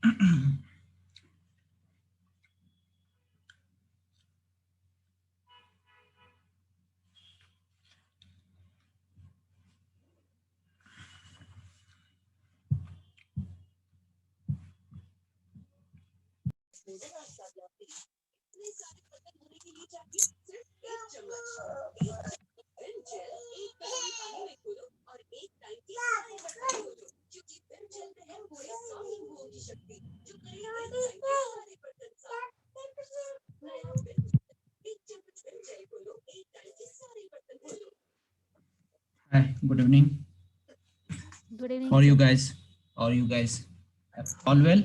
Hi, good evening. Good evening, How are you sir. guys? How are you guys? All well?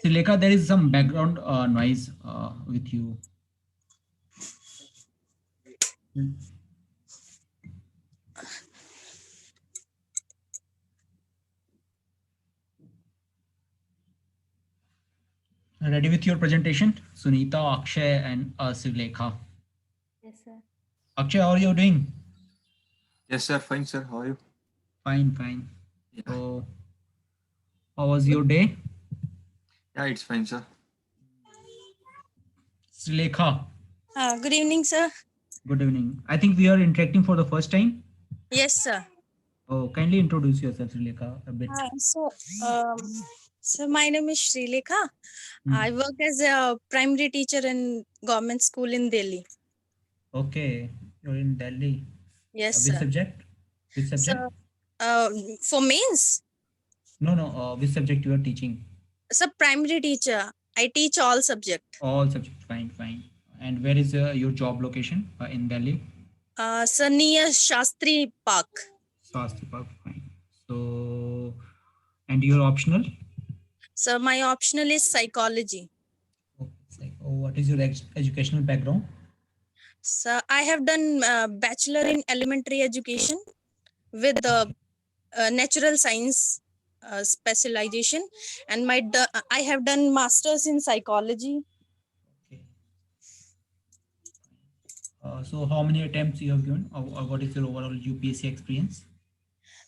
Sileka, there is some background noise with you. Ready with your presentation? Sunita, Akshay, and Sileka. Yes, sir. Akshay, how are you doing? Yes, sir. Fine, sir. How are you? Fine, fine. Yeah, So, how was your day? yeah, it's fine, sir. Sileka, Good evening, sir. good evening. I think we are interacting for the first time. Yes, sir. Oh, kindly introduce yourself, Sileka, a bit. Um, so my name is Srilekha. I Hmm. work as a primary teacher in government school in Delhi. Okay, you're in Delhi. Yes, Which sir. subject? Which So, subject? for mains, No, no. Which subject you are teaching? so primary teacher. I teach all subject. All subjects. Fine, fine. And where is your job location in Delhi? So near Shastri Park. Swasti Park. Fine. So, and your optional? So my optional is psychology. Oh, it's like, oh, what is your educational background? So I have done bachelor in elementary education with the natural science specialization, and I have done masters in psychology. Okay. So, how many attempts you have given, or what is your overall UPSC experience?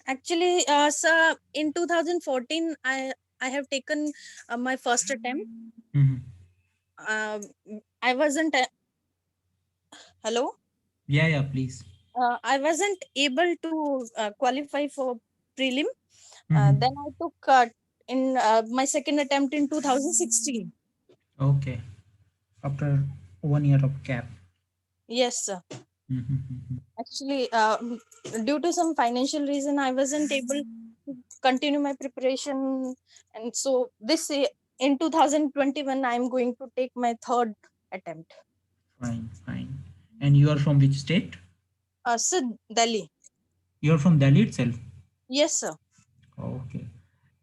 Actually, sir, in 2014, I have taken my first attempt. Mm-hmm. Um, I wasn't hello. Yeah, yeah, please. I wasn't able to qualify for prelim. Mm-hmm. Then I took in my second attempt in 2016. Okay. After 1 year of gap. Yes, sir. Mm-hmm. Actually, due to some financial reason, I wasn't able to continue my preparation, and so in 2021, I'm going to take my third attempt. Fine, fine. And you are from which state? So Delhi. You are from Delhi itself. Yes, sir. Okay.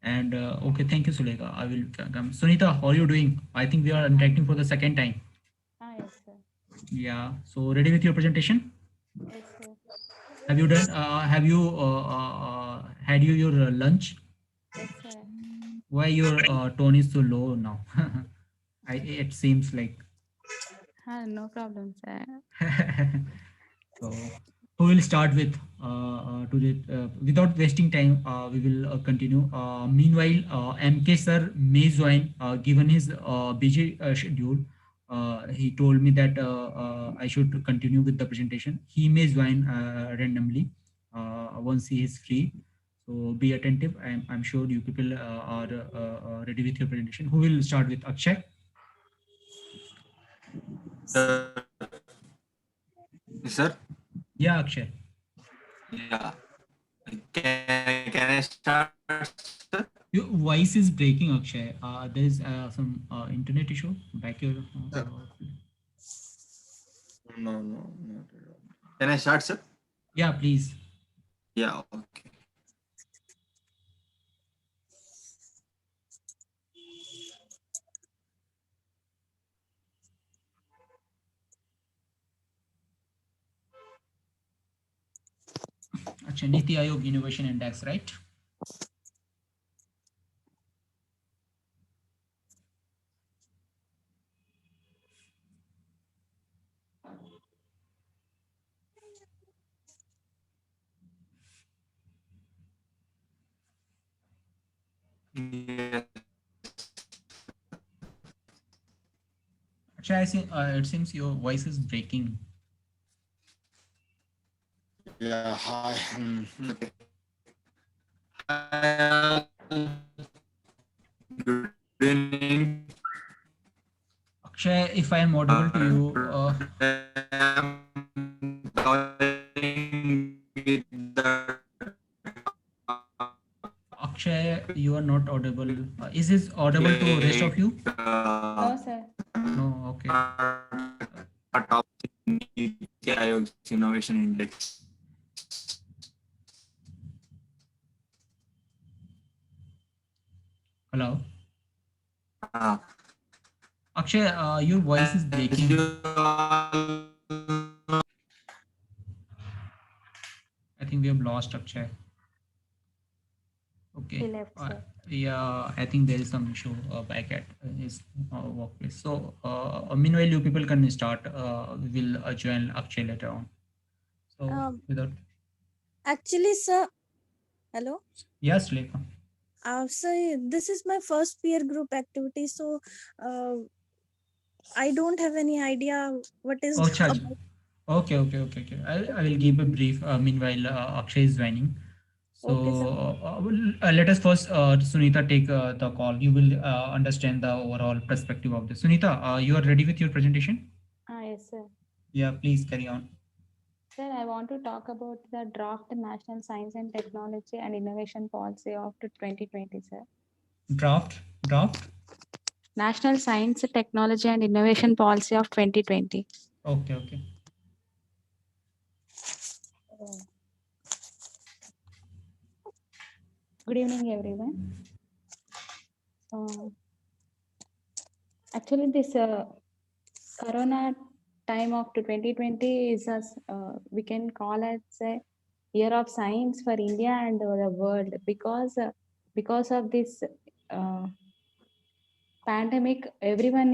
And okay, thank you, Sulega. I will come. Sunita, how are you doing? I think we are interacting for the second time. Yes, sir. Yeah. So ready with your presentation? Yes, sir. Have you done? Have you had your lunch? Yes, sir. Why your tone is so low now? It seems like. No problem, sir. So who will start with today? Without wasting time, we will continue. Meanwhile, MK sir may join. Given his busy schedule, he told me that I should continue with the presentation. He may join randomly once he is free. So be attentive. I'm sure you people are ready with your presentation. Who will start with Akshay? Yes, sir. Yeah, Akshay. Yeah. Can I start, sir? Your voice is breaking, Akshay. There is some internet issue back your. No, no, not at all. Can I start, sir? Yeah, please. Yeah, okay. Akshay, Niti Aayog Innovation Index, right? Akshay, it seems your voice is breaking. Yeah, hi. Okay. Hi, good evening. Akshay, if I am audible to you, Today I'm talking with the Akshay, you are not audible. Is this audible to rest of you? topic No, sir. No, okay. part of Niti Aayog's Innovation Index. Hello. Uh, Akshay, your voice is as breaking. you all I think we have lost Akshay. He Okay. left, sir. Yeah, I think there is some issue back at his workplace. So, meanwhile, you people can start. We will join Akshay later on. So, Um, without actually, sir, hello. yes, Lekha. So this is my first peer group activity, so uh, I don't have any idea what is Oh, Chaj. about. Okay. I will give a brief. Meanwhile, Akshay is joining. So Okay, sir. let us first, Sunita, take the call. You will understand the overall perspective of this. Sunita, you are ready with your presentation? Yes, sir. Yeah, please carry on. Sir, I want to talk about the draft National Science and Technology and Innovation Policy of 2020, sir. Draft. National Science, Technology and Innovation Policy of 2020. Okay. Good evening, everyone. Actually, this Corona time of 2020 is we can call as a year of science for India and the world because of this uh, pandemic, everyone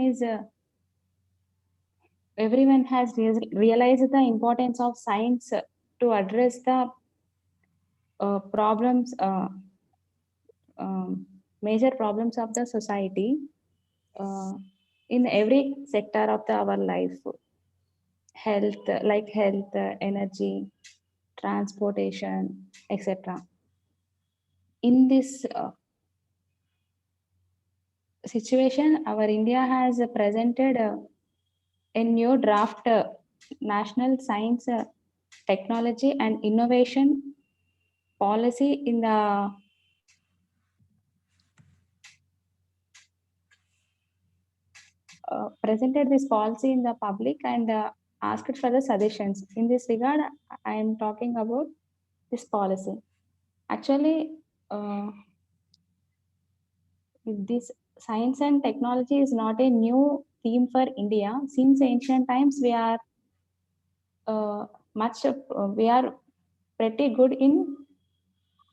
has realized the importance of science to address the problems, major problems of the society uh, in every sector of our life, health, energy, transportation, etc. In this situation, our India has presented a new draft national science, technology and innovation policy in the presented this policy in the public and asked for the suggestions. In this regard, I am talking about this policy. Actually, this science and technology is not a new theme for India. Since ancient times, uh, we are pretty good in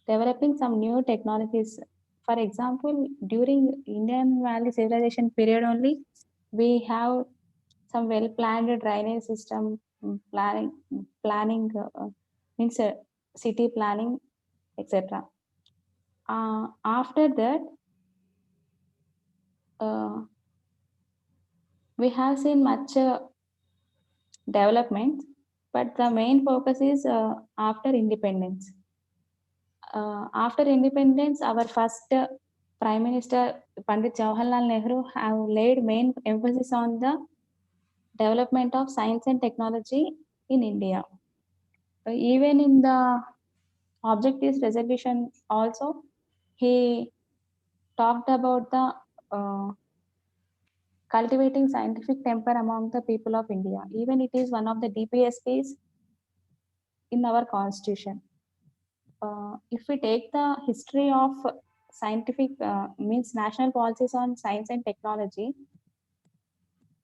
developing some new technologies. For example, during Indian Valley Civilization period only, we have some well-planned drainage system, planning means city planning, etc. After that, uh, we have seen much development, but the main focus is after independence. After independence, our first Prime Minister Pandit Jawaharlal Nehru have laid main emphasis on the development of science and technology in India. Even in the objectives resolution also, he talked about the cultivating scientific temper among the people of India. Even it is one of the DPSPs in our constitution. If we take the history of scientific means national policies on science and technology,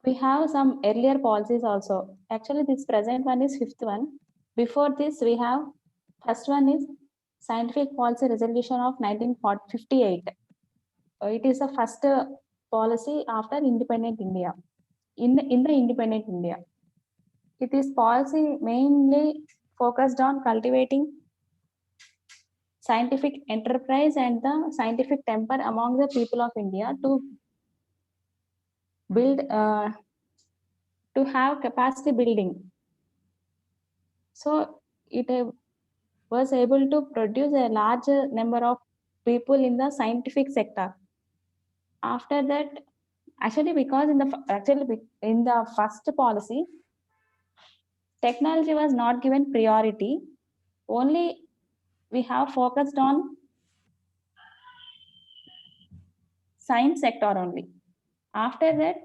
we have some earlier policies also. Actually, this present one is fifth one. Before this, we have first one is Scientific Policy Resolution of 1958. It is the first policy after independent India. In the independent India, it is policy mainly focused on cultivating scientific enterprise and the scientific temper among the people of India to build to have capacity building. So it was able to produce a larger number of people in the scientific sector. After that, actually, because in the first policy, technology was not given priority. Only we have focused on science sector only. After that,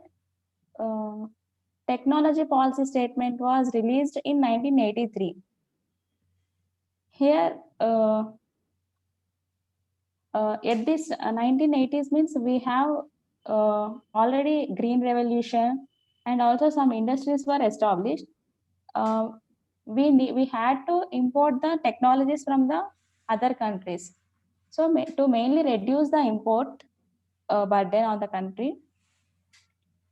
technology policy statement was released in 1983. Here, at this 1980s means we have already green revolution and also some industries were established. We had to import the technologies from the other countries. So to mainly reduce the import burden on the country,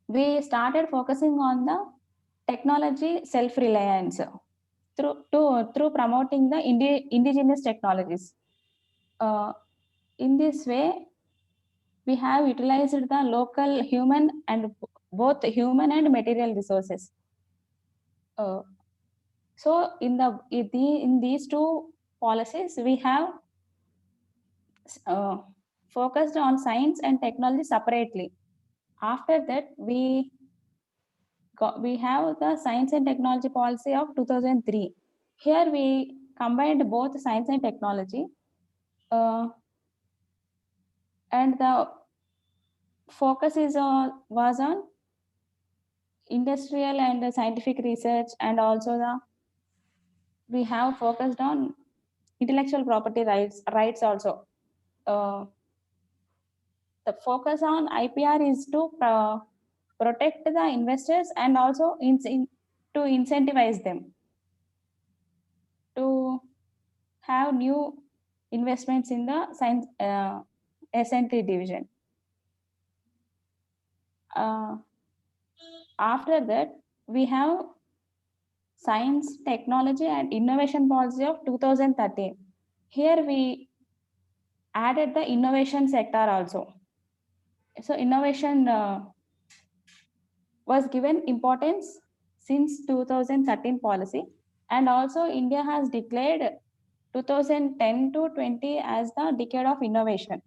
we started focusing on the technology self-reliance through promoting the indigenous technologies. In this way, we have utilized the local human and both human and material resources. So in these two policies, we have focused on science and technology separately. After that, we have the science and technology policy of 2003. Here we combined both science and technology, and the focus was on industrial and scientific research, and also we have focused on intellectual property rights also. The focus on IPR is to protect the investors and also to incentivize them to have new investments in the science S&T division. After that, we have science, technology, and innovation policy of 2013. Here we added the innovation sector also. So innovation was given importance since 2013 policy, and also India has declared 2010 to 20 as the decade of innovation.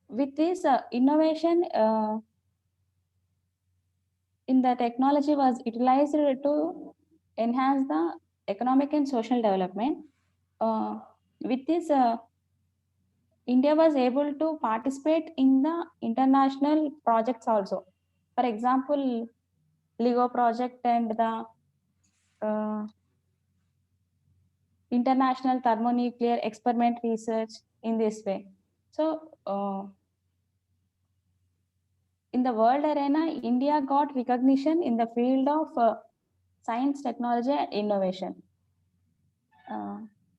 With this innovation in the technology was utilized to enhance the economic and social development. With this, India was able to participate in the international projects also. For example, LEGO project and the international thermonuclear experiment research in this way. So in the world arena, India got recognition in the field of science, technology, and innovation.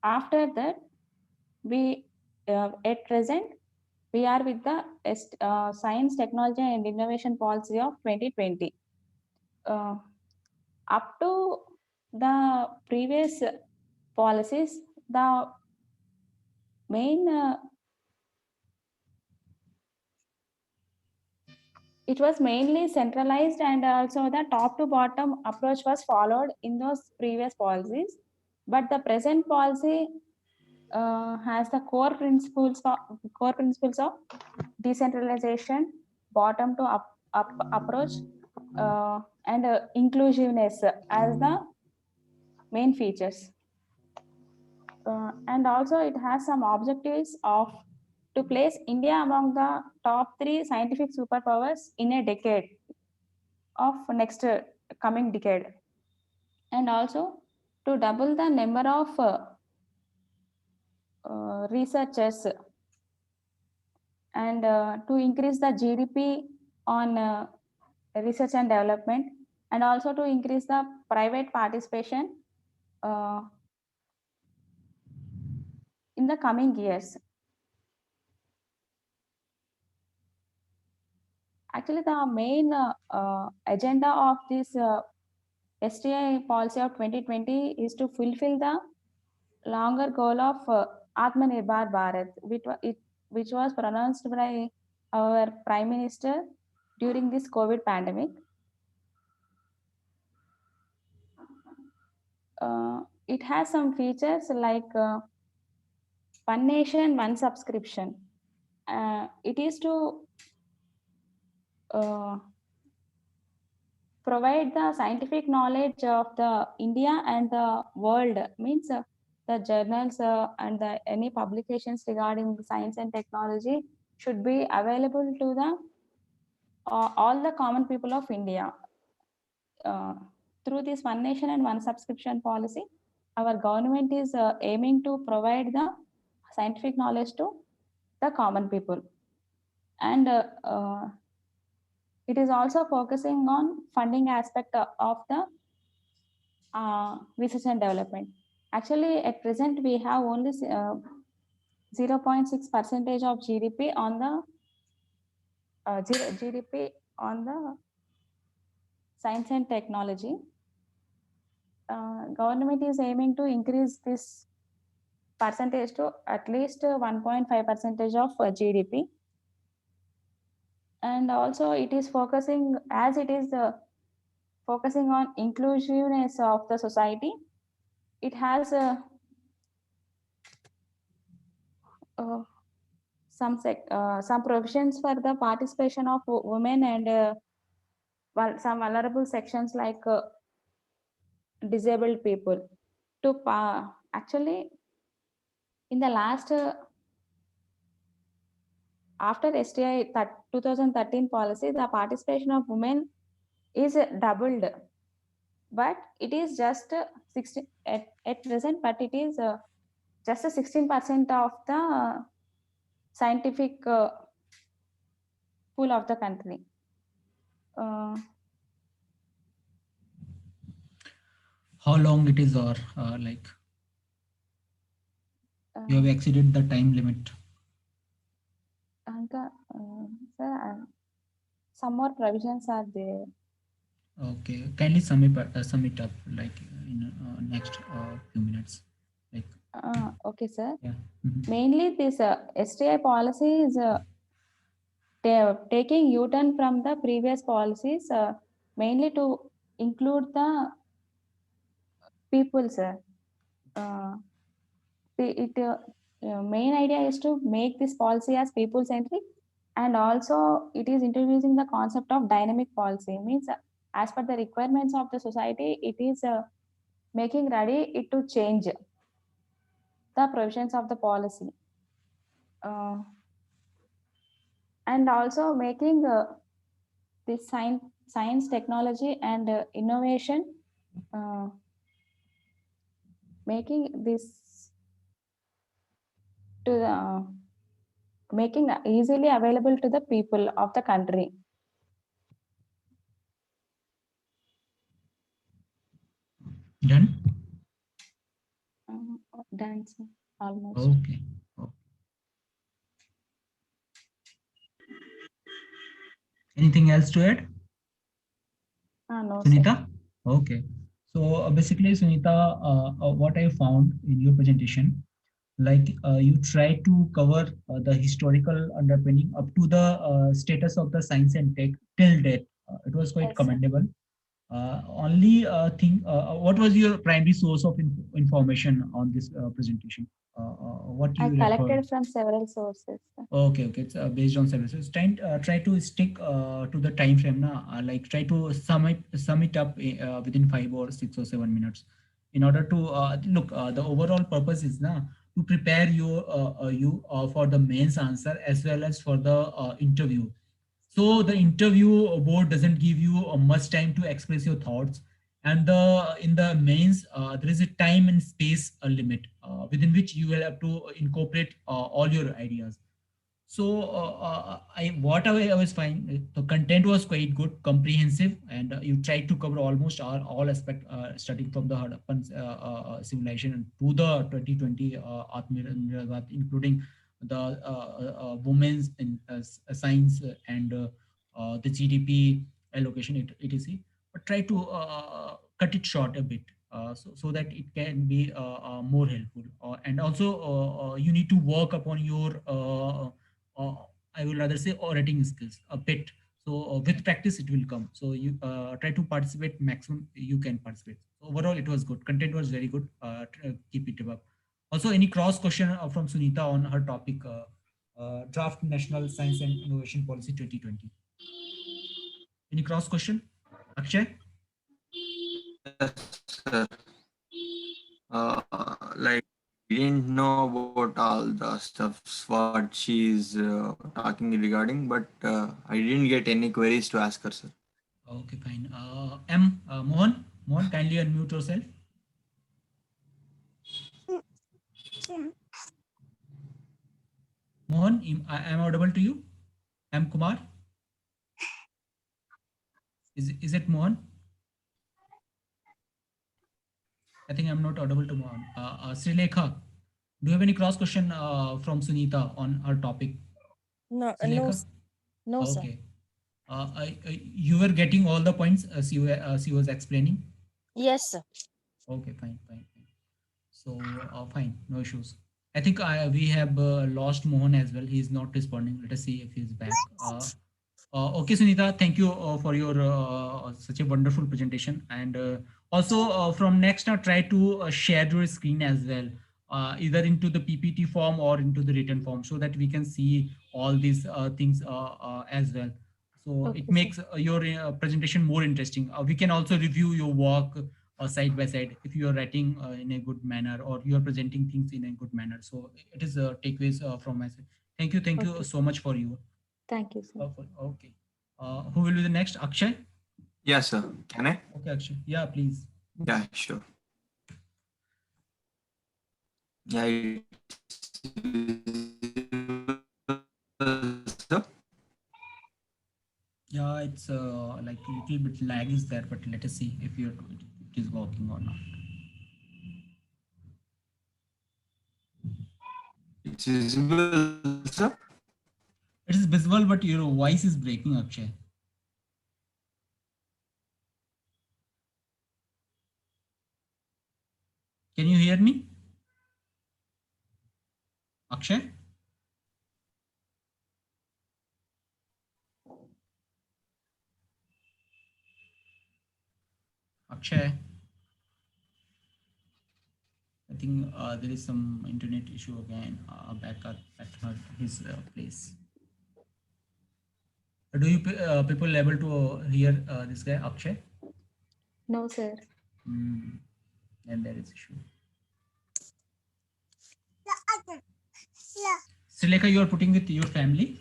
After that, we at present we are with the science, technology, and innovation policy of 2020. Up to the previous policies, the main it was mainly centralized, and also the top to bottom approach was followed in those previous policies. But the present policy has the core principles of decentralization, bottom to up approach, and inclusiveness as the main features. And also it has some objectives of to place India among the top 3 scientific superpowers in a decade of next coming decade, and also to double the number of researchers, and to increase the GDP on research and development, and also to increase the private participation in the coming years. Actually, the main agenda of this STI policy of 2020 is to fulfill the longer goal of Atmanirbhar Bharat, which was pronounced by our Prime Minister during this COVID pandemic. It has some features like one nation, one subscription. It is to provide the scientific knowledge of the India and the world, means the journals and any publications regarding science and technology should be available to the all the common people of India. Through this one nation and one subscription policy, our government is aiming to provide the scientific knowledge to the common people. And it is also focusing on funding aspect of the research and development. Actually, at present, we have only 0.6% of GDP on the GDP on the science and technology. Government is aiming to increase this percentage to at least 1.5% of GDP. And also it is focusing, as it is focusing on inclusiveness of the society. It has some provisions for the participation of women and some vulnerable sections like disabled people. To actually, in the last after STI 2013 policy, the participation of women is doubled, but it is just 16 at present, but it is just 16% of the scientific pool of the country. How long it is, or like you have exceeded the time limit? Sir, some more provisions are there. Okay, kindly sum it up like in next few minutes. Like. Okay, sir. Yeah. Mainly this STI policy is taking U-turn from the previous policies, mainly to include the people, sir. Main idea is to make this policy as people centric, and also it is introducing the concept of dynamic policy, means as per the requirements of the society, it is making ready it to change the provisions of the policy, and also making this science, technology, and innovation, making this to making easily available to the people of the country. Done? Done, sir. Almost. Okay. Anything else to add? No, Sunita? sir. Okay. So basically, Sunita, what I found in your presentation, like you try to cover the historical underpinning up to the status of the science and tech till date. It was quite Yes, commendable. Only thing, what was your primary source of information on this presentation? What you I collected referred? from several sources. Okay, it's based on services. Try to stick to the time frame now. Like try to sum it up within 5 or 6 or 7 minutes. In order to look, the overall purpose is now to prepare you for the mains answer as well as for the interview. So the interview board doesn't give you much time to express your thoughts, and in the mains there is a time and space limit within which you will have to incorporate all your ideas. So I was fine. The content was quite good, comprehensive, and you tried to cover almost all aspect, starting from the Harappan civilization to the 2020 Atmanirbhar, including the women's in science and the GDP allocation, etc. But try to cut it short a bit. So that it can be more helpful, and also you need to work upon your I will rather say writing skills a bit. So with practice, it will come. So you try to participate maximum you can participate. So overall, it was good. Content was very good. Keep it up. Also, any cross question from Sunita on her topic, draft National Science and Innovation Policy 2020. Any cross question, Akshay? Yes, sir. Like, we didn't know about all the stuffs what she's talking regarding, but I didn't get any queries to ask her, sir. Okay, fine. Mohan, kindly unmute yourself. Mohan, I am audible to you. M. Kumar. Is it Mohan? I think I'm not audible to Mohan. Sri Lekha, do you have any cross question from Sunita on our topic? No, Sri no, Lekha? no, sir. Okay. You were getting all the points as she was explaining. Yes, sir. Okay, fine. So fine, no issues. I think we have lost Mohan as well. He's not responding. Let us see if he's back. Okay, Sunita, thank you for your such a wonderful presentation. And also from next now, try to share your screen as well, either into the PPT form or into the written form, so that we can see all these things as well. So Okay, it sir. makes your presentation more interesting. We can also review your work side by side if you are writing in a good manner or you are presenting things in a good manner. So it is takeaways from my side. Thank you Okay. so much for you. Thank you, sir. Okay. Who will be the next? Akshay? Yes, sir. Can I? Okay, Akshay. Yeah, please. Yeah, sure. Yeah, sir. Yeah, it's like a little bit lag is there, but let us see if it is working or not. It's visible, sir. It is visible, but your voice is breaking, Akshay. Can you hear me? Akshay? Akshay? I think there is some internet issue again back at his place. Do you people able to hear this guy, Akshay? No, sir. And there is issue. Sri Lanka, you are putting with your family?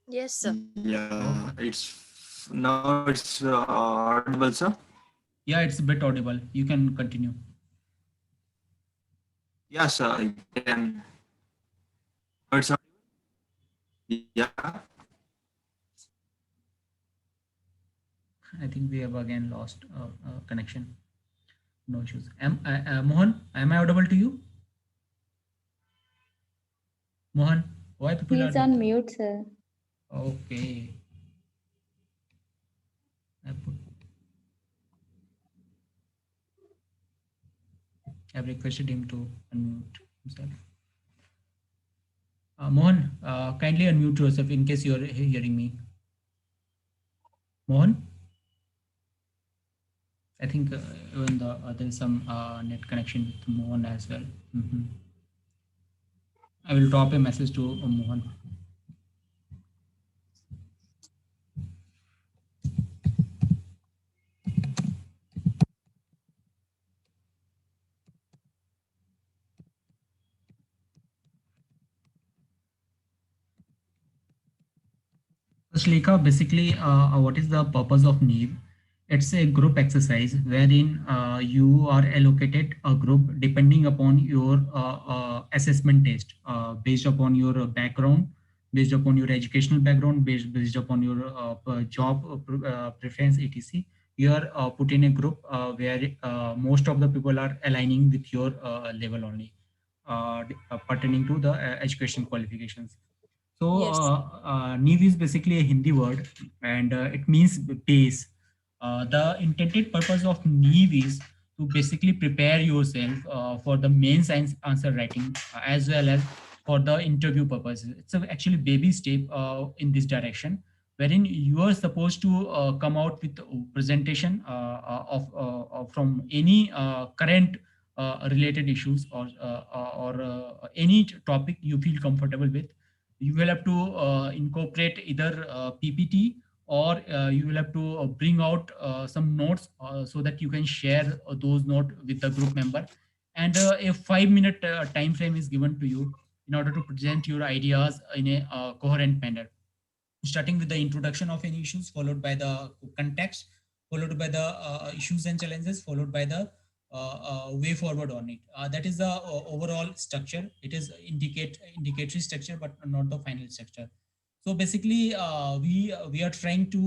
Yes, sir. Yeah, now it's audible, sir. Yeah, it's a bit audible. You can continue. Yes, sir. I can. It's yeah. I think we have again lost connection. No issues. Mohan, am I audible to you? Mohan, why people He's are on mute, sir. Okay. I've requested him to unmute himself. Mohan, kindly unmute yourself in case you are hearing me. Mohan? I think even there is some net connection with Mohan as well. I will drop a message to Mohan. Shlika, basically, what is the purpose of NEEV? It's a group exercise wherein you are allocated a group depending upon your assessment test, based upon your background, based upon your educational background, based upon your job preference, etc. You are put in a group where most of the people are aligning with your level only, pertaining to the education qualifications. So Yes. NEEV is basically a Hindi word and it means base. The intended purpose of NEEV is to basically prepare yourself for the main science answer writing as well as for the interview purposes. It's actually baby step in this direction, wherein you are supposed to come out with a presentation from any current related issues or any topic you feel comfortable with. You will have to incorporate either PPT, or you will have to bring out some notes so that you can share those notes with the group member. And a 5-minute time frame is given to you in order to present your ideas in a coherent manner, starting with the introduction of any issues, followed by the context, followed by the issues and challenges, followed by the way forward on it. That is the overall structure. It is indicatory structure, but not the final structure. So basically, we are trying to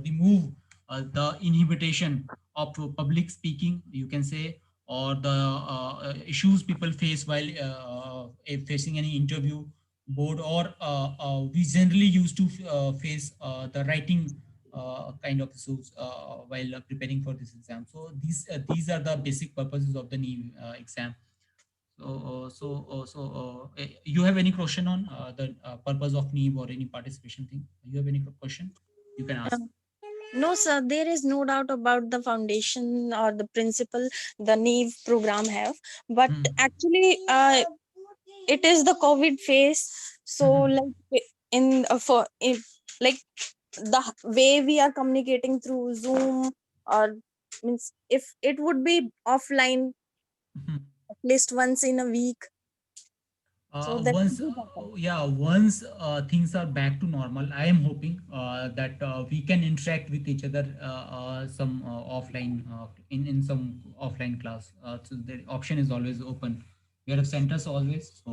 remove the inhibition of public speaking, you can say, or the issues people face while facing any interview board, or we generally used to face the writing kind of issues while preparing for this exam. So these are the basic purposes of the NEEM exam. You have any question on the purpose of NEEM or any participation thing? You have any question? You can ask. No, sir, there is no doubt about the foundation or the principle the NEEV program have. But Hmm. actually, it is the COVID phase. So, Mhm. like in for if like the way we are communicating through Zoom, or means if it would be offline Mhm. at least once in a week, so that Once, would be better. yeah, once things are back to normal, I am hoping that we can interact with each other some offline in some offline class. So the option is always open. We have centers always, so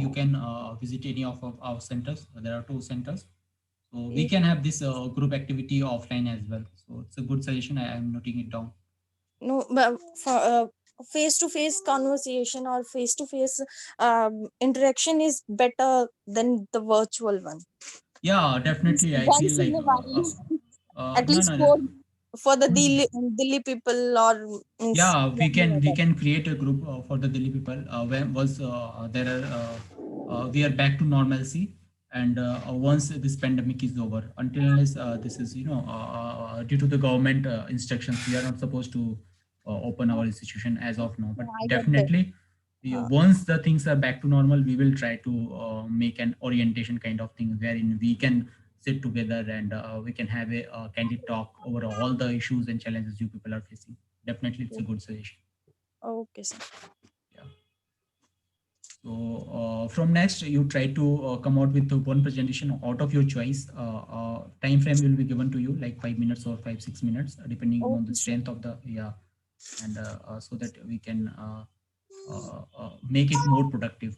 you can visit any of our centers. There are 2 centers, so we Yes. can have this group activity offline as well. So it's a good suggestion. I am noting it down. No, but for face-to-face conversation or face-to-face interaction is better than the virtual one. Yeah, definitely. I feel Once in like a while, at no, least no. for the Hmm. Delhi people, or means Yeah, yeah, we can create a group for the Delhi people. When was there are we are back to normalcy, and once this pandemic is over, until unless this is due to the government instructions, we are not supposed to open our institution as of now. But I get that. definitely, once the things are back to normal, we will try to make an orientation kind of thing wherein we can sit together and we can have a candid talk over all the issues and challenges you people are facing. Definitely, it's a good suggestion. Okay, sir. Yeah. So from next, you try to come out with one presentation out of your choice. Time frame will be given to you, like 5 minutes or 5-6 minutes, depending upon the Okay, sir. strength of the and so that we can make it more productive.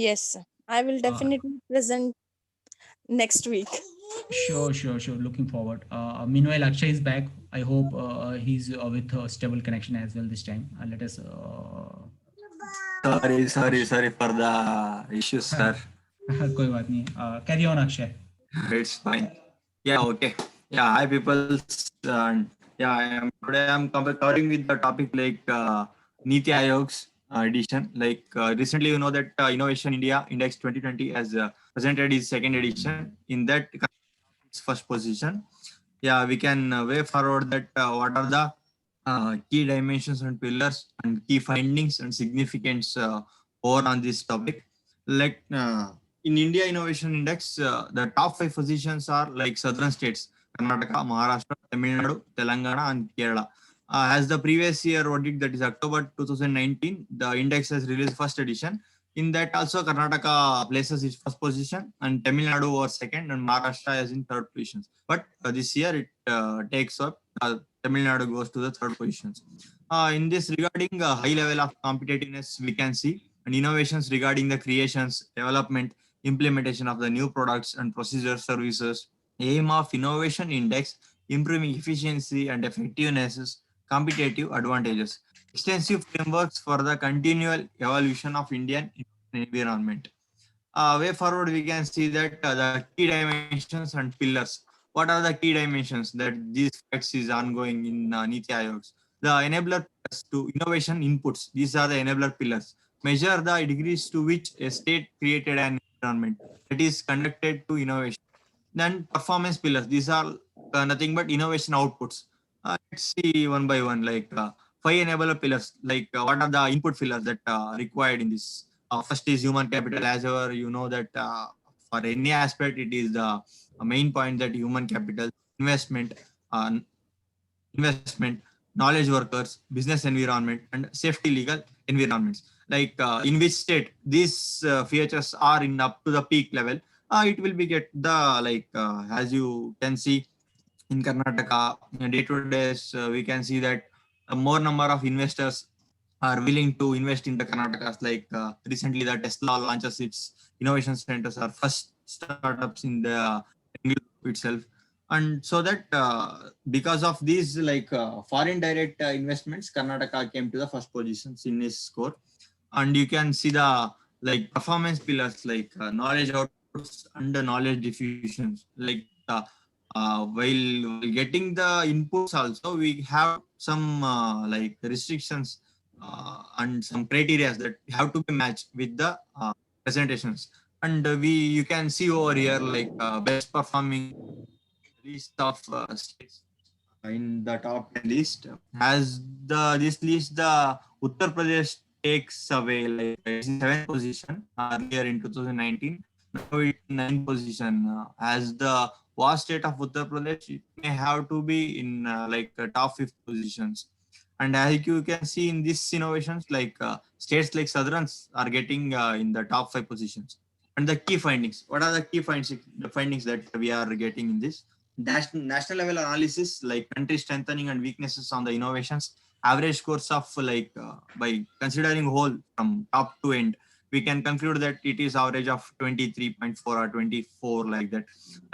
Yes, sir. I will Uh, definitely present next week. sure, sure, sure. Looking forward. Meanwhile, Akshay is back. I hope he's with a stable connection as well this time. Let us. Sorry for the issues, sir. कोई बात नहीं. Carry on, Akshay. It's fine. Yeah, okay. Yeah, hi people. Yeah, today I'm covering with the topic like Niti Aayog's edition. Like recently, you know that Innovation India Index 2020 has presented its second edition. In that, its first position. Yeah, we can way forward that what are the key dimensions and pillars and key findings and significance over on this topic. Like in India Innovation Index, the top 5 positions are like southern states: Karnataka, Maharashtra, Tamil Nadu, Telangana, and Kerala. As the previous year audit, that is October 2019, the index has released first edition. In that also Karnataka places its first position, and Tamil Nadu was second, and Maharashtra is in third position. But this year it takes up, Tamil Nadu goes to the third positions. In this regarding high level of competitiveness, we can see and innovations regarding the creations, development, implementation of the new products and procedure services. Aim of innovation index, improving efficiency and effectiveness, competitive advantages. Extensive frameworks for the continual evolution of Indian environment. Way forward, we can see that the key dimensions and pillars. What are the key dimensions that these facts is ongoing in Niti Aayog's? The enabler to innovation inputs. These are the enabler pillars. measure the degrees to which a state created an environment that is conducted to innovation. Then performance pillars. These are nothing but innovation outputs. Let's see one by one, like five enabler pillars. Like what are the input pillars that are required in this? First is human capital. As ever, you know that for any aspect, it is the main point that human capital, investment, uh, investment, knowledge workers, business environment, and safety legal environments. Like in which state these features are in up to the peak level, it will be get the like as you can see in Karnataka day to day, we can see that a more number of investors are willing to invest in the Karnataka. Like recently, the Tesla launches its innovation centers, are first startups in the itself, and so that because of these like foreign direct investments, Karnataka came to the first positions in this score. And you can see the like performance pillars like knowledge outputs and the knowledge diffusions. Like while getting the inputs also, we have some like restrictions and some criteria that have to be matched with the presentations. And we you can see over here like best performing list of states in the top 10 list. As the this list, the Uttar Pradesh takes away like it's in seventh position earlier in 2019. Now it's in ninth position. As the vast state of Uttar Pradesh, it may have to be in like top fifth positions. And as you can see in these innovations, like states like Southerns are getting in the top five positions. And the key findings. What are the key findings? The findings that we are getting in this national level analysis, like country strengthening and weaknesses on the innovations, average scores of like by considering whole from top to end, we can conclude that it is average of 23.4 or 24 like that.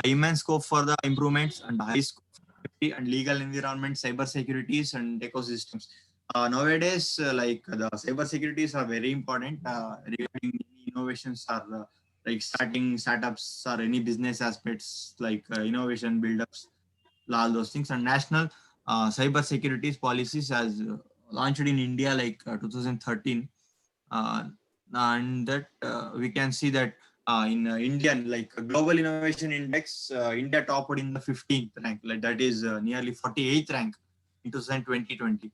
Immense scope for the improvements and high scope for safety and legal environment, cyber securities and ecosystems. Nowadays, like the cyber securities are very important regarding innovations are like starting startups or any business aspects like innovation build-ups, all those things. And national cyber securities policies as launched in India like 2013. Uh, and that we can see that in Indian like global innovation index, India topped in the 15th rank, like that is nearly 48th rank in 2020.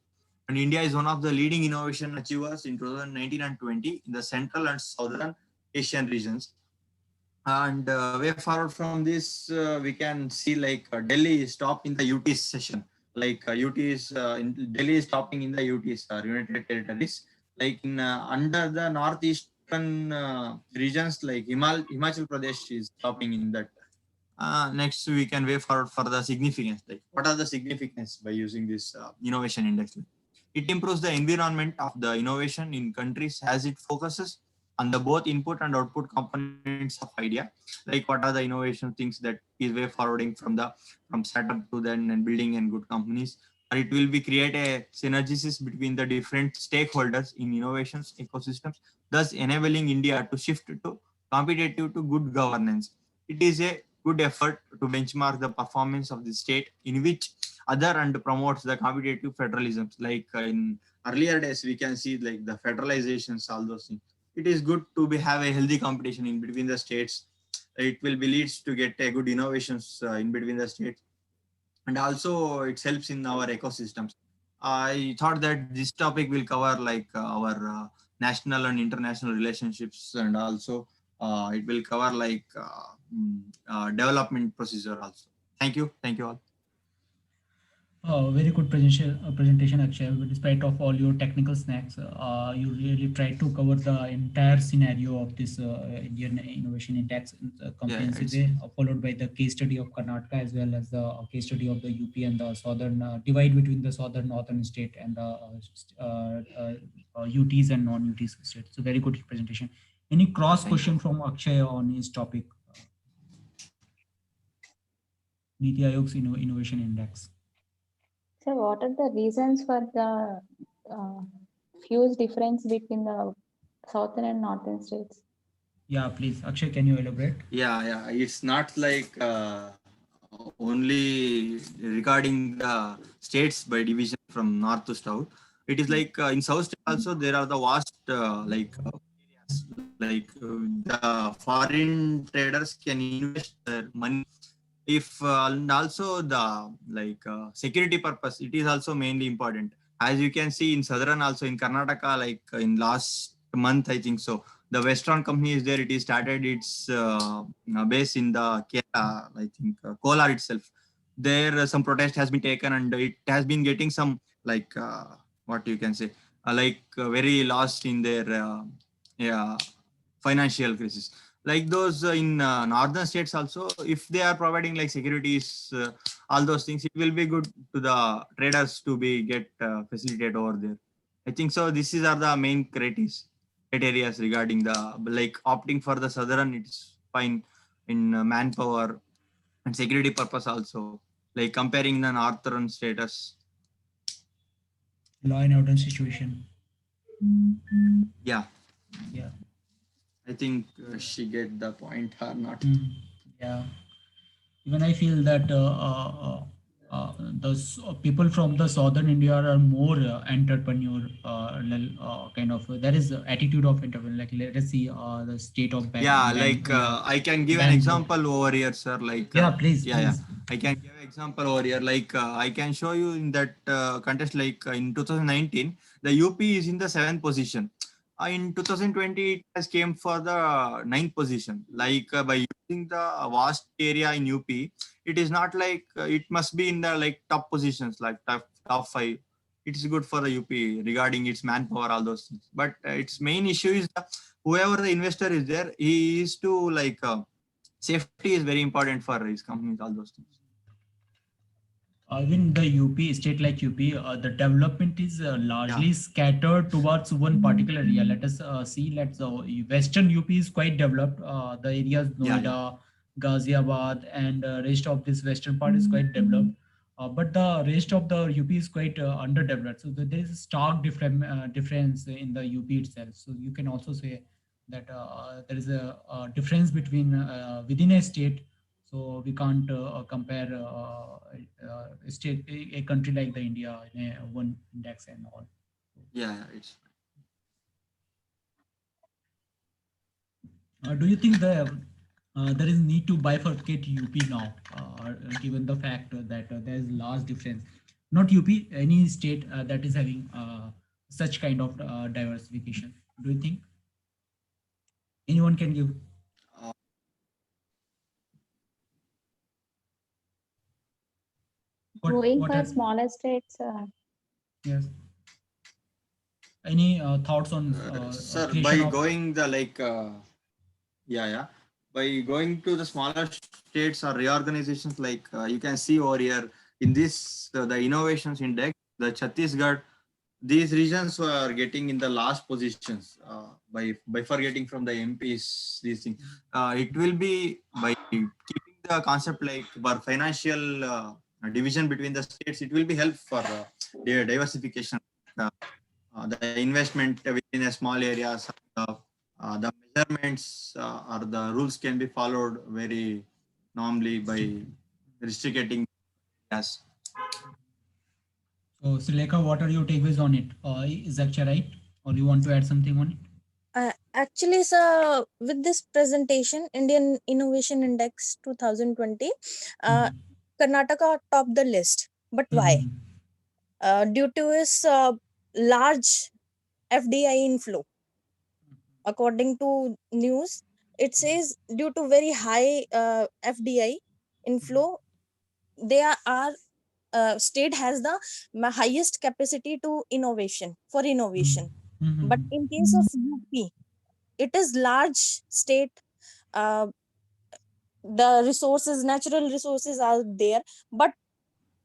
And India is one of the leading innovation achievers in 2019 and 20 in the Central and Southern Asian regions. And way forward from this, we can see like Delhi is top in the UTs session. Like UTs, in Delhi is topping in the UTs, United Territories. Like in under the northeastern regions, like Himachal Pradesh is topping in that. Next, we can way forward for the significance. Like, what are the significance by using this innovation index? It improves the environment of the innovation in countries as it focuses on the both input and output components of idea. Like, what are the innovation things that is way forwarding from startup to then and building and good companies. Or it will be create a synergies between the different stakeholders in innovations ecosystems, thus enabling India to shift to competitive to good governance. It is a good effort to benchmark the performance of the state in which other and promotes the competitive federalism. Like in earlier days, we can see like the federalizations, all those things. It is good to be have a healthy competition in between the states. It will be leads to get a good innovations in between the states, and also it helps in our ecosystems. I thought that this topic will cover like our national and international relationships, and also it will cover like development procedure also. Thank you all. Very good presentation, Akshay. Despite of all your technical snacks, you really tried to cover the entire scenario of this Indian innovation index in a comprehensive way, followed by the case study of Karnataka as well as the case study of the UP and the southern divide between the southern northern state and UTs and non-UTs states. So very good presentation. Any cross question from Akshay on his topic? Niti Aayog's innovation index. So what are the reasons for the huge difference between the southern and northern states? Yeah, please, Akshay, can you elaborate? Yeah. It's not like only regarding the states by division from north to south. It is like in South State also there are the vast areas the foreign traders can invest their money if and also the security purpose. It is also mainly important, as you can see in southern also in Karnataka, in last month I think so, the Western company is there. It is started its base in the Kerala, I think Kolar itself. There some protest has been taken and it has been getting some what you can say very lost in their yeah, financial crisis. Like those in northern states also, if they are providing like securities, all those things, it will be good to the traders to be get facilitated over there. I think so. This is are the main criteria regarding the like opting for the southern. It's fine in manpower and security purpose also. Like comparing the northern status. Law and order situation. Yeah, Yeah. I think she get the point or not. Yeah. Even I feel that people from the southern India are more entrepreneur kind of. There is a attitude of entrepreneur. Like let us see the state of Yeah, I can give an Bangalore. example over here, sir. Yeah, please, yeah, please. I can give an example over here. I can show you in that contest. In 2019, the UP is in the 7th position. In 2020, it has came for the 9th position. By using the vast area in UP, it is not it must be in the top positions, like top 5. It's good for the UP regarding its manpower, all those things. But its main issue is whoever the investor is there, he is to safety is very important for his companies, all those things. Even the UP state like UP, the development is largely scattered towards one particular area. Let us see. Let's Western UP is quite developed. The areas Noida, Ghaziabad, and rest of this western part is quite developed. But the rest of the UP is quite underdeveloped. So there is a stark difference in the UP itself. So you can also say that there is a difference between within a state. So we can't compare a country like the India in a one index and all. Yeah, it's. Do you think there is need to bifurcate UP now, given the fact that there is large difference? Not UP, any state that is having such kind of diversification. Do you think anyone can give? Going for smaller states. Yes. Any thoughts on sir, creation by of going the by going to the smaller states or reorganizations, you can see over here in this the innovations index, the Chhattisgarh, these regions were getting in the last positions by forgetting from the MPs these things. It will be by keeping the concept like for financial division between the states. It will be help for their diversification. The investment within a small areas, the measurements or the rules can be followed very normally by restricting gas. So, Sulekha, what are your takeaways on it? Is that right? Or you want to add something on it? Actually, sir, with this presentation, Indian Innovation Index 2020, Karnataka topped the list. But why? Due to its large FDI inflow. According to news, it says due to very high FDI inflow, they are state has the highest capacity to innovation for innovation. But in case of UP, it is large state. The resources, natural resources are there, but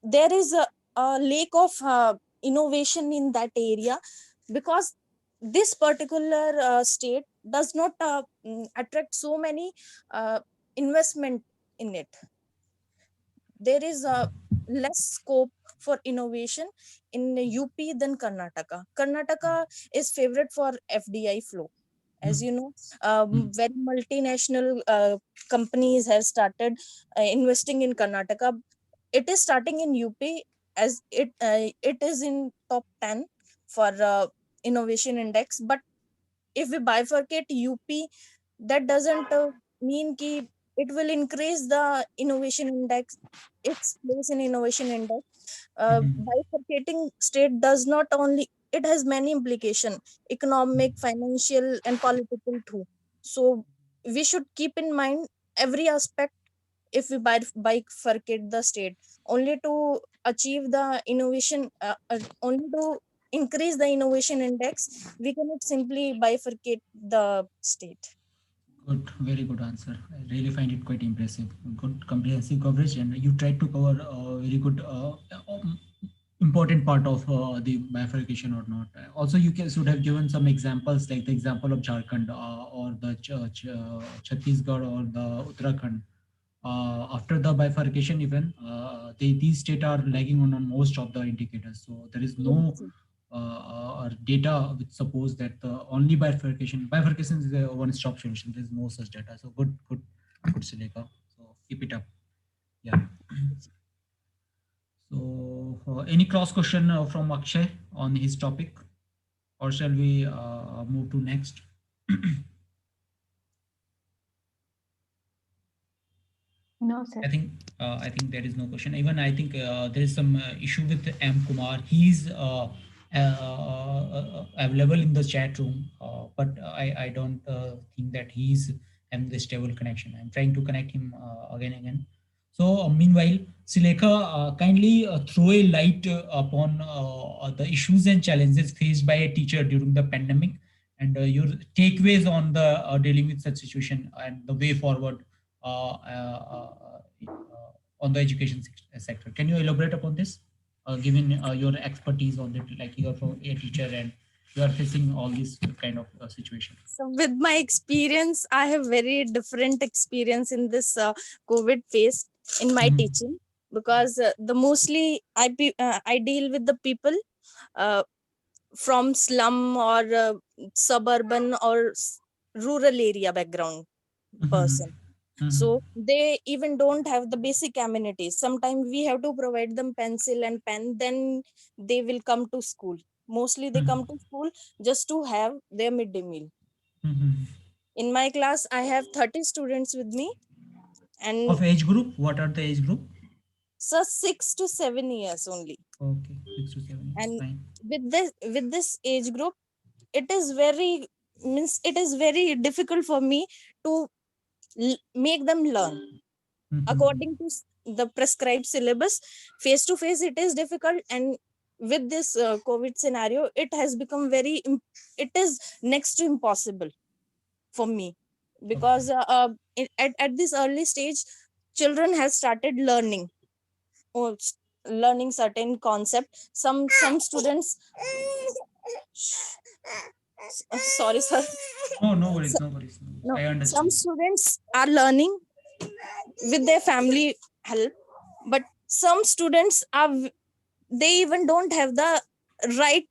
there is a lack of innovation in that area, because this particular state does not attract so many investment in it. There is a less scope for innovation in UP than Karnataka. Karnataka is favorite for FDI flow. As you know, very multinational companies have started investing in Karnataka. It is starting in UP, as it is in top 10, for innovation index. But if we bifurcate UP, that doesn't mean ki it will increase the innovation index, its place in innovation index. Mhm. Bifurcating state does not only, it has many implication, economic, financial, and political too. So we should keep in mind every aspect if we bifurcate the state only to achieve the innovation, only to increase the innovation index. We cannot simply bifurcate the state. Good, very good answer. I really find it quite impressive. Good comprehensive coverage, and you tried to cover a very good important part of the bifurcation or not. Also, you should have given some examples, like the example of Jharkhand or the Chhattisgarh or the Uttarakhand. After the bifurcation, even these states are lagging on most of the indicators. So there is no Yes. data which suppose that the only bifurcation is a one-stop solution. There is no such data. So good, Sileka. So keep it up. Yeah. So any cross question from Akshay on his topic, or shall we move to next? No, sir. I think there is no question. Even I think there is some issue with M Kumar. He's available in the chat room, but I don't think that he's having the stable connection. I'm trying to connect him again and again. So meanwhile, Silekha, kindly throw a light upon the issues and challenges faced by a teacher during the pandemic, and your takeaways on the dealing with such situation and the way forward on the education sector. Can you elaborate upon this, given your expertise on it, like you're from a teacher and you are facing all these kind of situation? So with my experience, I have very different experience in this COVID phase in my Mhm. teaching, because the mostly I deal with the people uh, from slum or suburban or rural area background Mhm. person. Mhm. So they even don't have the basic amenities. Sometimes we have to provide them pencil and pen, then they will come to school. Mostly they come Mhm. to school just to have their midday meal. Mhm. In my class, I have 30 students with me, and Of age group, what are the age group? so 6 to 7 years only. Okay, 6 to 7 years, And fine. with this age group, it is very, means it is very difficult for me to make them learn Mhm. according to the prescribed syllabus. Face to face it is difficult, and with this COVID scenario, it has become it is next to impossible for me, Okay. because at this early stage, children have started learning or learning certain concept. Some students sorry sir. No, no worries, So- no worries, no worries. no, I some understand. students are learning with their family help, but some students are, they even don't have the right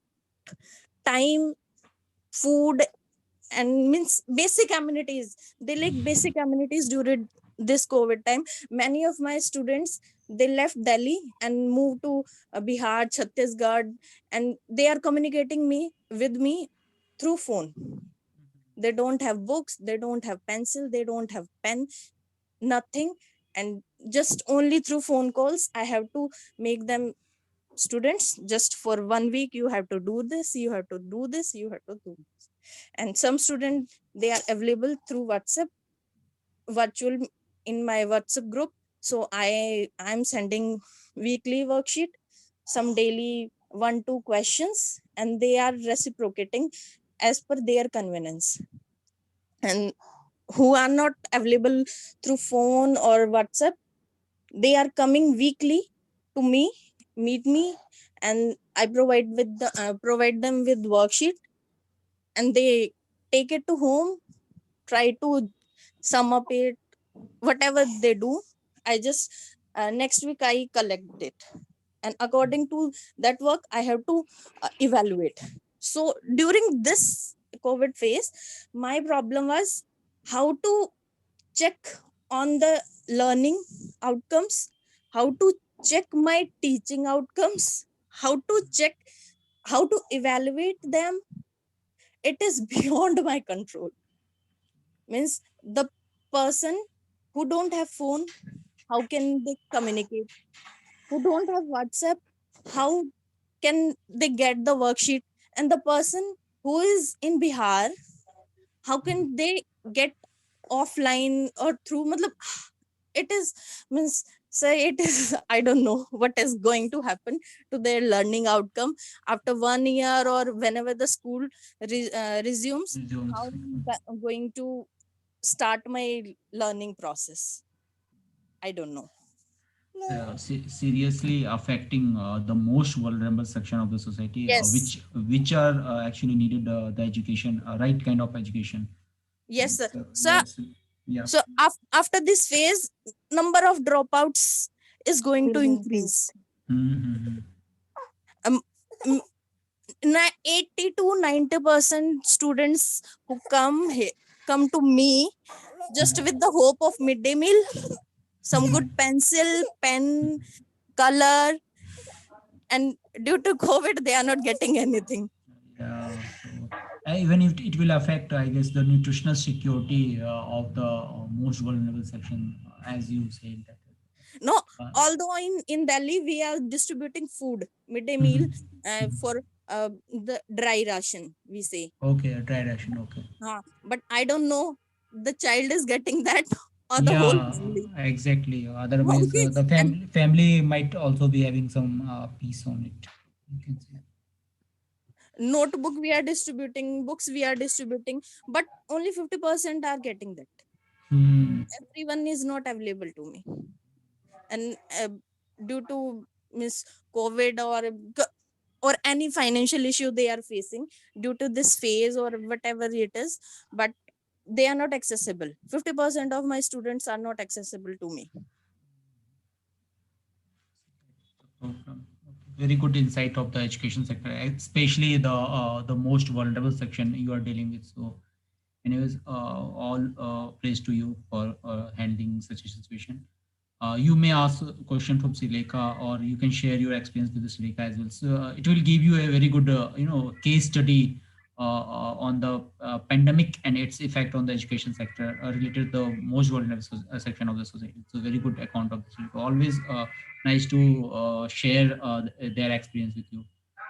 time, food, and means basic amenities. They lack basic amenities during this COVID time. Many of my students, they left Delhi and moved to Bihar, Chhattisgarh, and they are communicating me with me through phone. They don't have books, they don't have pencil, they don't have pen, nothing. And just only through phone calls I have to make them students. Just for 1 week you have to do this, you have to do this, you have to do this. And some students, they are available through WhatsApp virtual, in my WhatsApp group. So I'm sending weekly worksheet, some daily 1 2 questions, and they are reciprocating as per their convenience. And who are not available through phone or WhatsApp, they are coming weekly to me, meet me, and I provide them with worksheet, and they take it to home, try to sum up it, whatever they do. I just next week I collect it, and according to that work I have to evaluate. So during this COVID phase, my problem was how to check on the learning outcomes, how to check my teaching outcomes, how to check how to evaluate them, it is beyond my control. Means the person who don't have phone, how can they communicate? Who don't have WhatsApp, how can they get the worksheet? And the person who is in Bihar, how can they get offline or through? Matlab, it is, means say it is I don't know what is going to happen to their learning outcome after 1 year or whenever the school resumes. Resumes. How I'm going to start my learning process? I don't know. Seriously affecting the most vulnerable section of the society, Yes, which are actually needed the education, right kind of education. yes, sir. So, So yeah. so after this phase, number of dropouts is going to Will be increase. Mm-hmm. um, mm, 80 to 90% students who come to me just with the hope of midday meal, some good pencil, pen, color, and due to COVID they are not getting anything. Yeah. So, even if it will affect, I guess, the nutritional security of the most vulnerable section, as you said that. No, Uh, although in Delhi we are distributing food, midday meal, mhm. for the dry ration, we say. Okay, dry ration. Okay. But I don't know the child is getting that or the whole Yeah, family. exactly. Otherwise, Okay. the And family might also be having some piece on it. You can say. notebook we are distributing, books we are distributing, but only 50% are getting that. Hmm. Everyone is not available to me. And due to miss COVID or any financial issue they are facing due to this phase or whatever it is, but they are not accessible. 50% of my students are not accessible to me. Okay. Very good insight of the education sector, especially the most vulnerable section you are dealing with. So, anyways, all praise to you for handling such a situation. You may ask a question from Sileka, or you can share your experience with the Sileka as well. So it will give you a very good, case study on the pandemic and its effect on the education sector related to the most vulnerable section of the society. So very good account of the Sileka. Always nice to share their experience with you.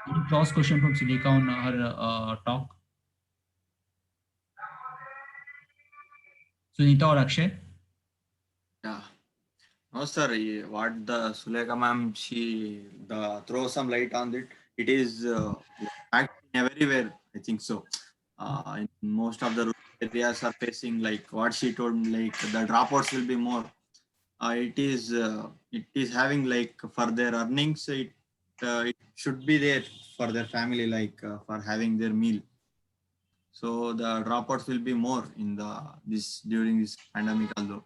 Any cross question from Sileka on her talk? Sunita or Akshay? Yeah. No, sir. What the Suleka ma'am, the throw some light on it. It is fact everywhere. I think so. In most of the rural areas are facing like what she told, like the dropouts will be more. It is having like for their earnings. It should be there for their family, like for having their meal. So the dropouts will be more in the this during this pandemic also.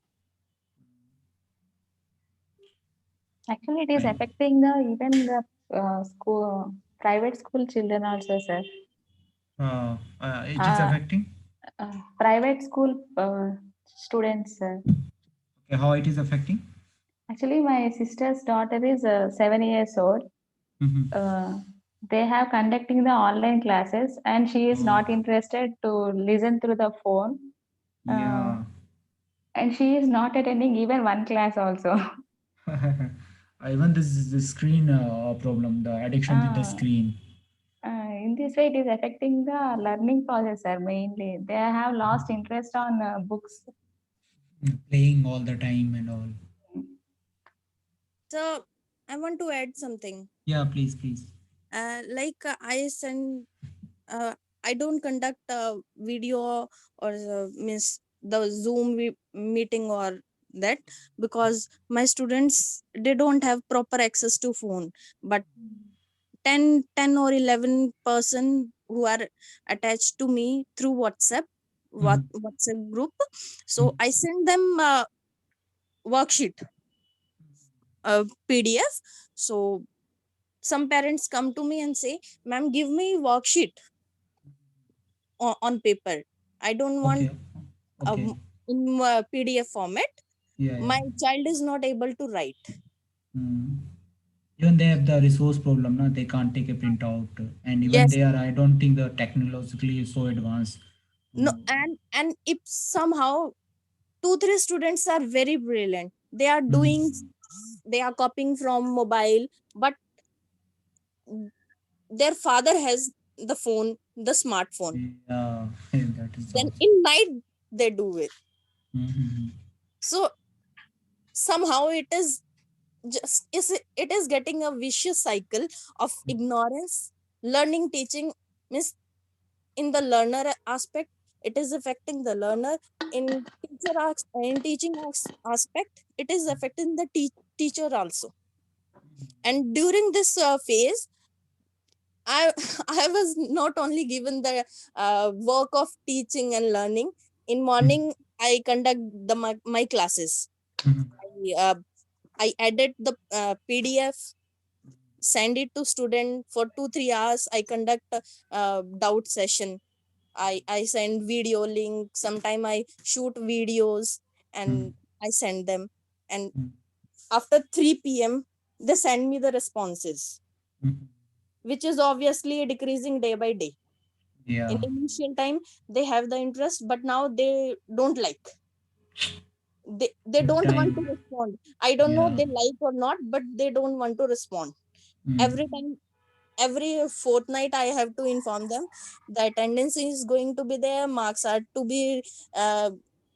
Actually, it is Fine. affecting the even the school private school children also, sir. It is Uh, affecting. Private school students, sir. Okay, how it is affecting? Actually, my sister's daughter is 7 years old. Mhm. Uh, they have conducting the online classes, and she is Oh, not interested to listen through the phone. Uh, yeah. and she is not attending even one class also. Even this is the screen problem, the addiction with the uh, screen. in this way, it is affecting the learning process, sir, mainly. They have lost interest on books. Playing all the time and all. So I want to add something. Yeah, please, please. I send, I don't conduct a video or miss the Zoom meeting or that, because my students, they don't have proper access to phone. But 10 or 11 person who are attached to me through WhatsApp, Mhm. WhatsApp group. So Mhm. I send them a worksheet, a PDF. So some parents come to me and say, ma'am, give me worksheet on paper. I don't want Okay. Okay. in PDF format. Yeah, yeah. My child is not able to write. Mm. Even they have the resource problem, na? They can't take a printout, and even Yes. they are, I don't think the technologically is so advanced. No, and if somehow 2 3 students are very brilliant, they are doing, they are copying from mobile, but their father has the phone, the smartphone, Yeah, that is then also. in night they do it. Mhm. So somehow it is just it is getting a vicious cycle of ignorance. Learning teaching means, in the learner aspect, it is affecting the learner. In in teaching aspect, it is affecting the teacher also. And during this phase, I I was not only given the work of teaching and learning. In morning, I conduct my classes. Mhm. I edit the PDF, send it to student for 2 3 hours. I conduct a doubt session. I send video link. Sometime I shoot videos and I send them. And Mhm. after 3 p.m., they send me the responses, Mhm. which is obviously decreasing day by day. In Yeah, initial time, they have the interest, but now they don't like. They with don't want to time. respond. I don't know Yeah. they like or not, but they don't want to respond. Every Mm. time, every fortnight, I have to inform them the attendance is going to be there, marks are to be uh,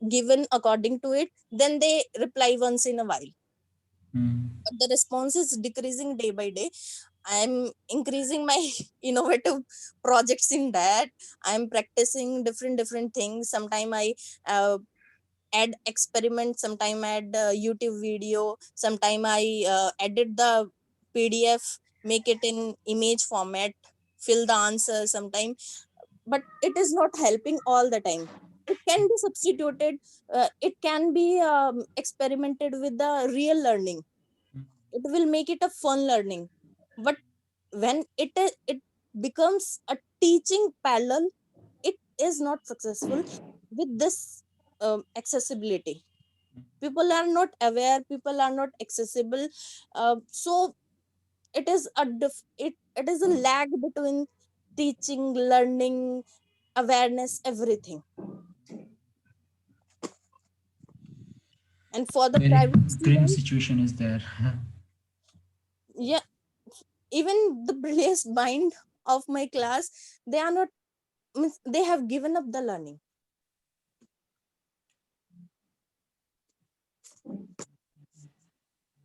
given according to it. Then they reply once in a while, Mm. but the response is decreasing day by day. I'm increasing my innovative projects in that. I'm practicing different things. Sometime I uh, add experiment, sometime add YouTube video, sometime I edit the PDF, make it in image format, fill the answer sometime. But it is not helping all the time. It can be substituted, it can be experimented with the real learning. It will make it a fun learning. But when it becomes a teaching parallel, it is not successful with this accessibility. People are not aware, people are not accessible. So it is it is a lag between teaching, learning, awareness, everything. And for the Very private grim student, situation is there. yeah, even the brilliant mind of my class, they are not, means they have given up the learning.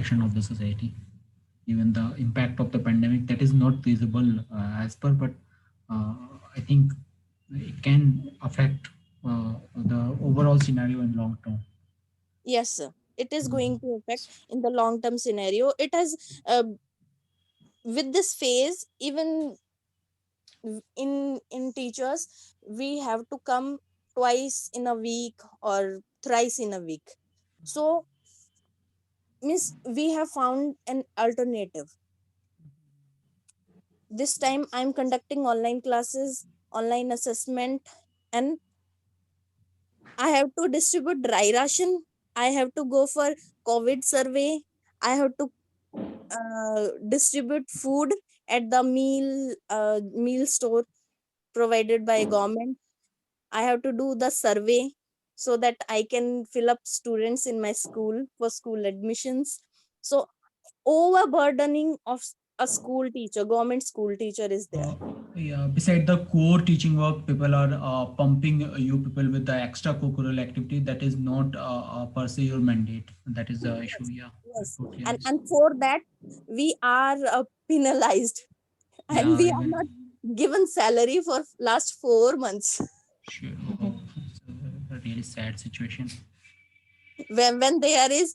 Action of the society. Even the impact of the pandemic that is not visible as per, but uh, I think it can affect the overall scenario in long term. Yes, sir, it is Mm. going to affect in the long term scenario. It has with this phase, even in teachers, we have to come twice in a week or thrice in a week. So means we have found an alternative. This time I'm conducting online classes, online assessment, and I have to distribute dry ration. I have to go for COVID survey. I have to distribute food at the meal store provided by government. I have to do the survey so that I can fill up students in my school for school admissions. So overburdening of a school teacher, government school teacher, is there. Uh, yeah, beside the core teaching work, people are pumping you people with the extracurricular activity that is not per se your mandate. That is the issue. Yes, Yeah, I yes. totally And understand. for that, we are penalized, and Yeah, we are not even given salary for last 4 months. sure. Oh, it's a really sad situation. When there is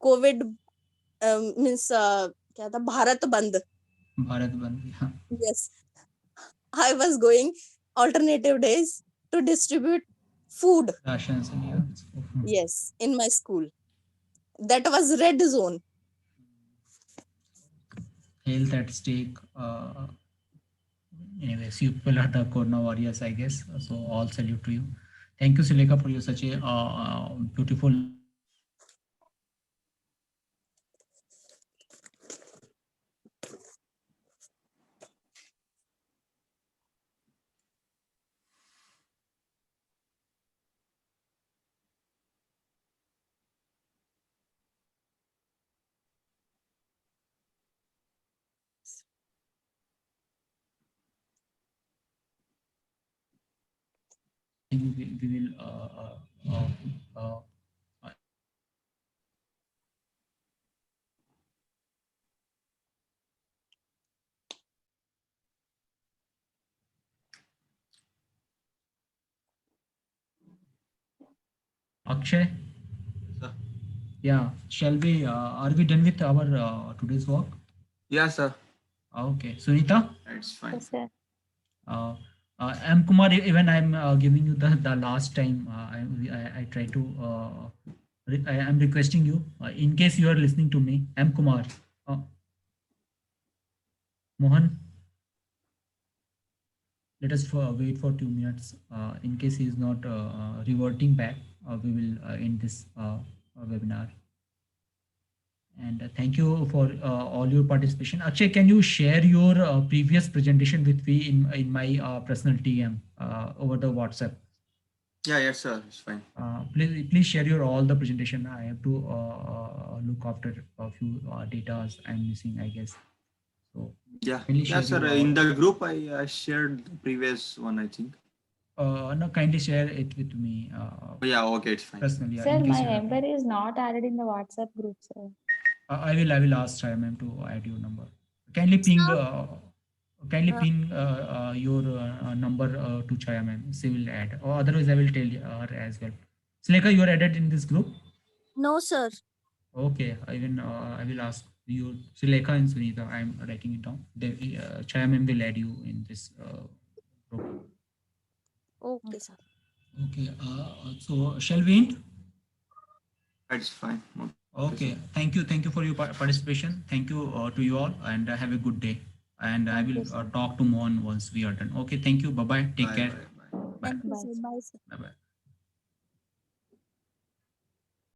COVID, means क्या था, भारत बंद. Bharat Bandh. Yeah. Yes, I was going alternative days to distribute food. Rations and yeah. So, Yes, in my school. That was red zone. health at stake. Anyways, you people are the corona warriors, I guess. So all salute to you. Thank you, Sileka, for your such a beautiful think we will Akshay. Sir. Yeah, shall we? Are we done with our today's work? Yeah, sir. Okay, Sunita. It's fine. Yes, sir. M. Kumar, even I'm giving you the last time. I try to. I am requesting you, in case you are listening to me, M. Kumar, Mohan. Let us wait for 2 minutes. In case he is not reverting back, we will end this webinar. And thank you for all your participation. Akshay, can you share your previous presentation with me in my personal TM over the WhatsApp? Yeah, yes, sir. It's fine. Please share your all the presentation. I have to look after a few data I'm missing, I guess. So Yeah, kindly yeah, share sir. your In the group, I shared the previous one, I think. no, kindly share it with me Yeah, okay, it's fine. personally. Sir, in case my you have- number is not added in the WhatsApp group, sir. I will ask Chaya ma'am to add your number. Kindly ping your number to Chaya ma'am. She will add, or otherwise I will tell her as well. Sulekha, you are added in this group. No, sir. Okay, I will ask you, Sulekha and Sunita. I am writing it down. They, Chaya ma'am will add you in this group. Okay, sir. Okay. So shall we end? It's fine. Okay. Thank you for your participation. Thank you to you all, and have a good day. And I Thank will you, sir. talk to Mohan once we are done. Okay. Thank you. Bye bye. Take Bye, care. bye, bye. Bye. Thank you, Bye. sir. Bye, sir. Bye bye.